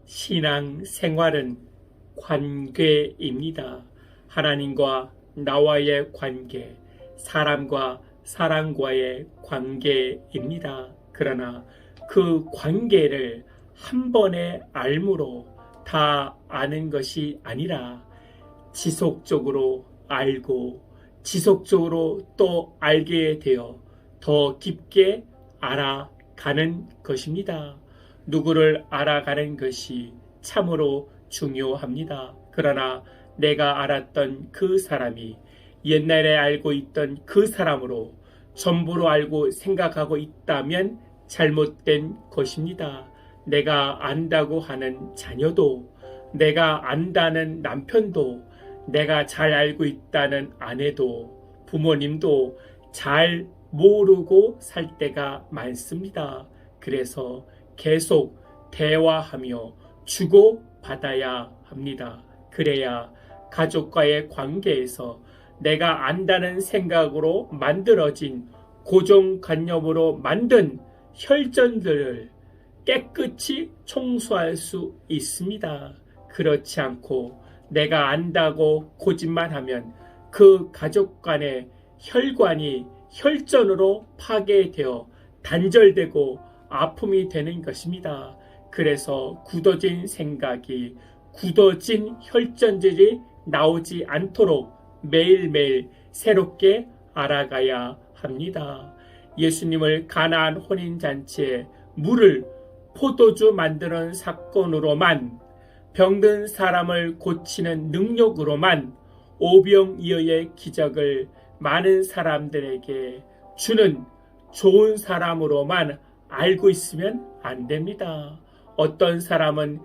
신앙 생활은 관계입니다. 하나님과 나와의 관계, 사람과 사람과의 관계입니다. 그러나 그 관계를 한 번에 알므로 다 아는 것이 아니라 지속적으로 알고 지속적으로 또 알게 되어 더 깊게 알아가는 것입니다. 누구를 알아가는 것이 참으로 중요합니다. 그러나 내가 알았던 그 사람이 옛날에 알고 있던 그 사람으로 전부로 알고 생각하고 있다면 잘못된 것입니다. 내가 안다고 하는 자녀도, 내가 안다는 남편도, 내가 잘 알고 있다는 아내도, 부모님도 잘 모르고 살 때가 많습니다. 그래서 계속 대화하며 주고받아야 합니다. 그래야 가족과의 관계에서 내가 안다는 생각으로 만들어진 고정관념으로 만든 혈전들을 깨끗이 청소할 수 있습니다. 그렇지 않고 내가 안다고 거짓말하면 그 가족 간의 혈관이 혈전으로 파괴되어 단절되고 아픔이 되는 것입니다. 그래서 굳어진 생각이 굳어진 혈전들이 나오지 않도록 매일매일 새롭게 알아가야 합니다. 예수님을 가나안 혼인잔치에 물을 포도주 만드는 사건으로만, 병든 사람을 고치는 능력으로만 오병이어의 기적을 많은 사람들에게 주는 좋은 사람으로만 알고 있으면 안 됩니다. 어떤 사람은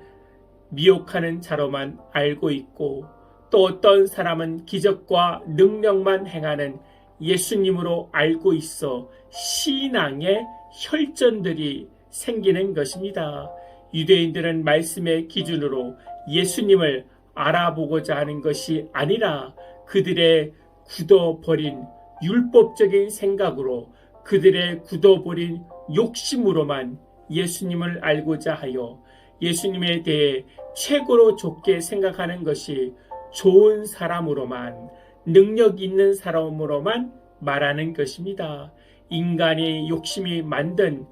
미혹하는 자로만 알고 있고, 또 어떤 사람은 기적과 능력만 행하는 예수님으로 알고 있어 신앙의 혈전들이 생기는 것입니다. 유대인들은 말씀의 기준으로 예수님을 알아보고자 하는 것이 아니라 그들의 굳어버린 율법적인 생각으로, 그들의 굳어버린 욕심으로만 예수님을 알고자 하여 예수님에 대해 최고로 좋게 생각하는 것이 좋은 사람으로만, 능력 있는 사람으로만 말하는 것입니다. 인간의 욕심이 만든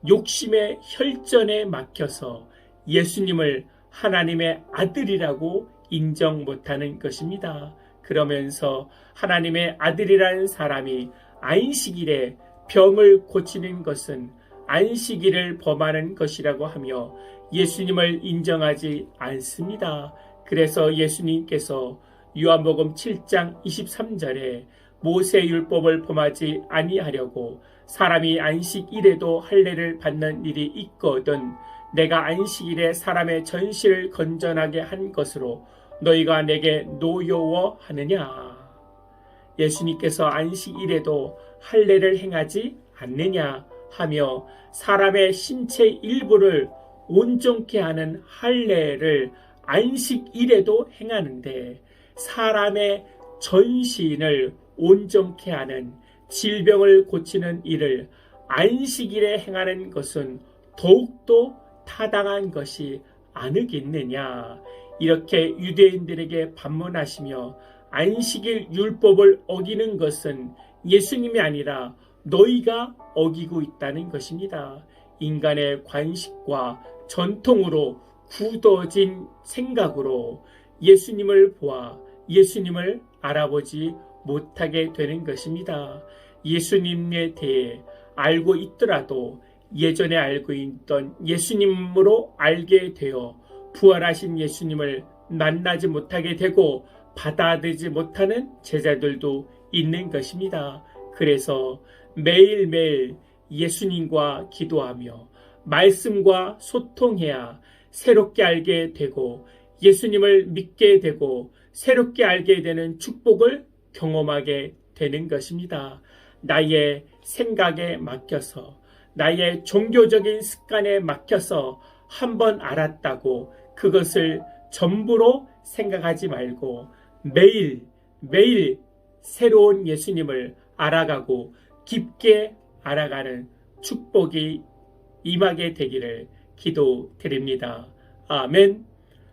욕심의 혈전에 막혀서 예수님을 하나님의 아들이라고 인정 못하는 것입니다. 그러면서 하나님의 아들이라는 사람이 안식일에 병을 고치는 것은 안식일을 범하는 것이라고 하며 예수님을 인정하지 않습니다. 그래서 예수님께서 요한복음 7장 23절에 모세율법을 범하지 아니하려고 사람이 안식일에도 할례를 받는 일이 있거든 내가 안식일에 사람의 전실을 건전하게 한 것으로 너희가 내게 노여워하느냐. 예수님께서 안식일에도 할례를 행하지 않느냐 하며 사람의 신체 일부를 온전케 하는 할례를 안식일에도 행하는데, 사람의 전신을 온전케 하는, 질병을 고치는 일을 안식일에 행하는 것은 더욱더 타당한 것이 아니겠느냐. 이렇게 유대인들에게 반문하시며 안식일 율법을 어기는 것은 예수님이 아니라 너희가 어기고 있다는 것입니다. 인간의 관식과 전통으로 굳어진 생각으로 예수님을 보아 예수님을 알아보지 못하게 되는 것입니다. 예수님에 대해 알고 있더라도 예전에 알고 있던 예수님으로 알게 되어 부활하신 예수님을 만나지 못하게 되고 받아들이지 못하는 제자들도 있는 것입니다. 그래서 매일매일 예수님과 기도하며 말씀과 소통해야 새롭게 알게 되고 예수님을 믿게 되고 새롭게 알게 되는 축복을 경험하게 되는 것입니다. 나의 생각에 맡겨서, 나의 종교적인 습관에 맡겨서 한번 알았다고 그것을 전부로 생각하지 말고 매일 새로운 예수님을 알아가고 깊게 알아가는 축복이 임하게 되기를 기도드립니다. 아멘.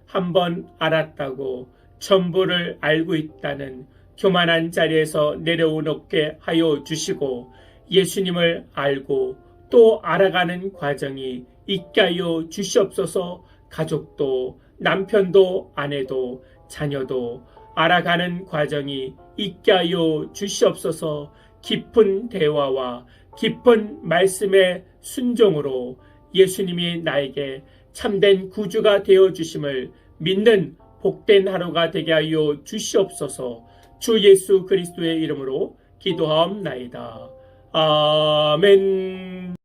한번 알았다고 전부를 알고 있다는 교만한 자리에서 내려오게 하여 주시고 예수님을 알고 또 알아가는 과정이 있게 하여 주시옵소서. 가족도 남편도 아내도 자녀도 알아가는 과정이 있게 하여 주시옵소서. 깊은 대화와 깊은 말씀의 순종으로 예수님이 나에게 참된 구주가 되어 주심을 믿는 복된 하루가 되게 하여 주시옵소서. 주 예수 그리스도의 이름으로 기도하옵나이다. 아멘.